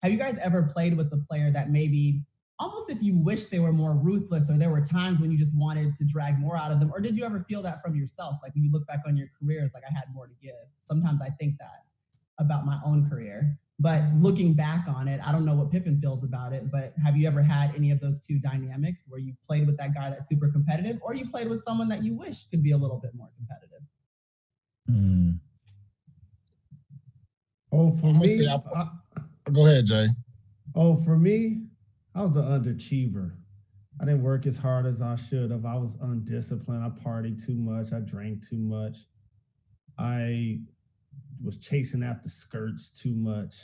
have you guys ever played with the player that maybe almost if you wish they were more ruthless, or there were times when you just wanted to drag more out of them? Or did you ever feel that from yourself? Like when you look back on your careers, like I had more to give. Sometimes I think that about my own career. But looking back on it, I don't know what Pippen feels about it, but have you ever had any of those two dynamics where you played with that guy that's super competitive, or you played with someone that you wish could be a little bit more competitive? Oh, for me, go ahead, Jay. Oh, for me, I was an underachiever. I didn't work as hard as I should have. I was undisciplined. I partied too much. I drank too much. I was chasing after skirts too much.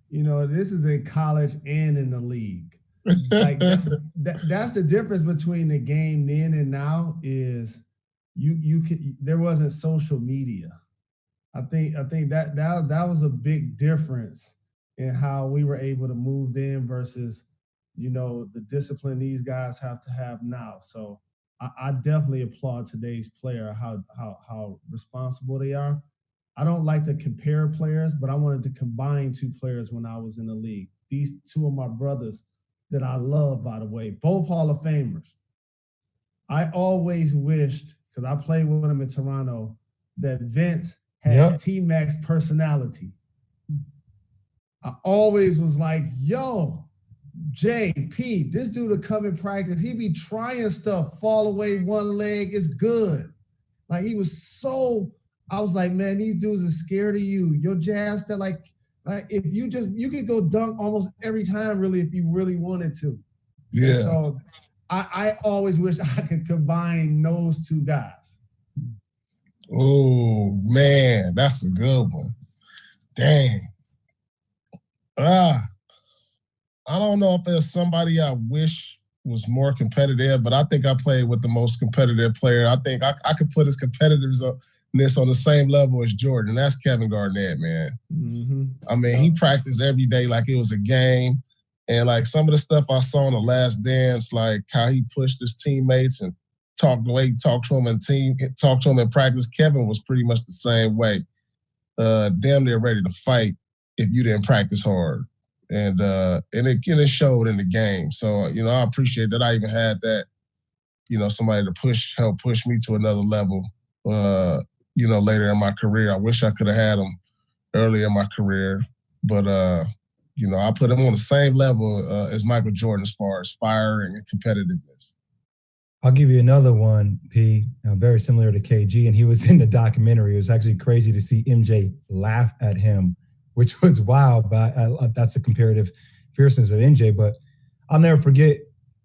You know, this is in college and in the league. Like that's the difference between the game then and now is there wasn't social media. I think that was a big difference in how we were able to move then versus, you know, the discipline these guys have to have now. So I definitely applaud today's player, how responsible they are. I don't like to compare players, but I wanted to combine two players when I was in the league. These two of my brothers that I love, by the way, both Hall of Famers. I always wished, because I played with him in Toronto, that Vince had T-Mac's personality. I always was like, yo, JP, this dude will come in practice. He be trying stuff, fall away one leg, it's good. Like he was so, I was like, man, these dudes are scared of you. Your jab step, like if you could go dunk almost every time, really, if you really wanted to. Yeah. And so I always wish I could combine those two guys. Oh, man, that's a good one. Dang. I don't know if there's somebody I wish was more competitive, but I think I played with the most competitive player. I think I could put his competitiveness on the same level as Jordan. That's Kevin Garnett, man. Mm-hmm. I mean, he practiced every day like it was a game. And like some of the stuff I saw in The Last Dance, like how he pushed his teammates and talked the way he talked to him in practice. Kevin was pretty much the same way. Damn near ready to fight if you didn't practice hard. And it showed in the game. So, you know, I appreciate that I even had that, you know, somebody to help push me to another level, you know, later in my career. I wish I could have had him earlier in my career. But, you know, I put him on the same level as Michael Jordan as far as fire and competitiveness. I'll give you another one, P, very similar to KG, and he was in the documentary. It was actually crazy to see MJ laugh at him, which was wild, but that's a comparative fierceness of MJ. But I'll never forget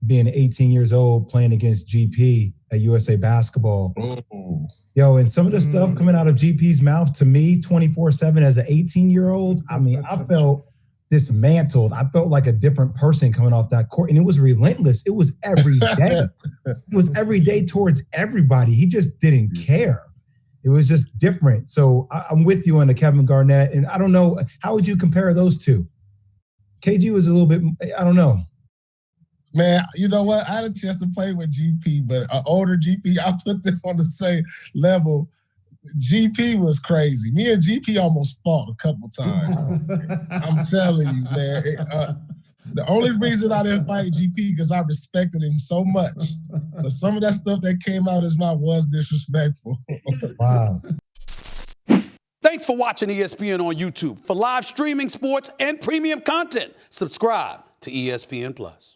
being 18 years old playing against GP at USA Basketball. Oh. Yo, and some of the stuff coming out of GP's mouth to me 24/7 as an 18-year-old, I mean, I felt dismantled. I felt like a different person coming off that court, and it was relentless. It was every day. It was every day towards everybody. He just didn't care. It was just different. So I'm with you on the Kevin Garnett, and I don't know, how would you compare those two? KG was a little bit, I don't know. Man, you know what? I had a chance to play with GP, but an older GP, I put them on the same level. GP was crazy. Me and GP almost fought a couple times. I'm telling you, man. The only reason I didn't fight GP because I respected him so much. But some of that stuff that came out of his mouth was disrespectful. Wow. Thanks for watching ESPN on YouTube. For live streaming sports and premium content, subscribe to ESPN+.